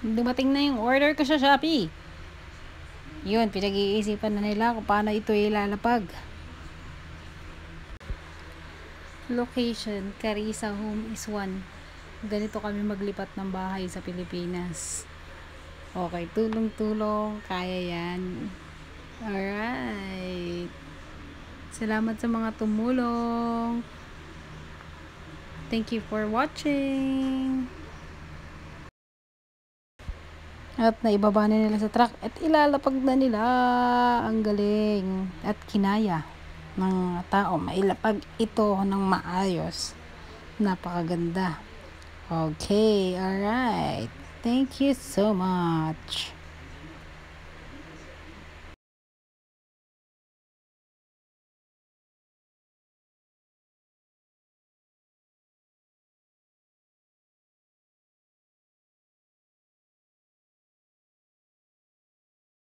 Dumating na yung order ko sa Shopee. Yun, pinag-iisipan na nila kung paano ito ilalapag. Location, Carissa Home is 1. Ganito kami maglipat ng bahay sa Pilipinas. Okay, tulong-tulong, kaya yan. Alright. Salamat sa mga tumulong. Thank you for watching. At naibaba na nila sa truck at ilalapag na nila. Ang galing at kinaya ng tao mailapag ito ng maayos. Napakaganda. Okay, alright. Thank you so much.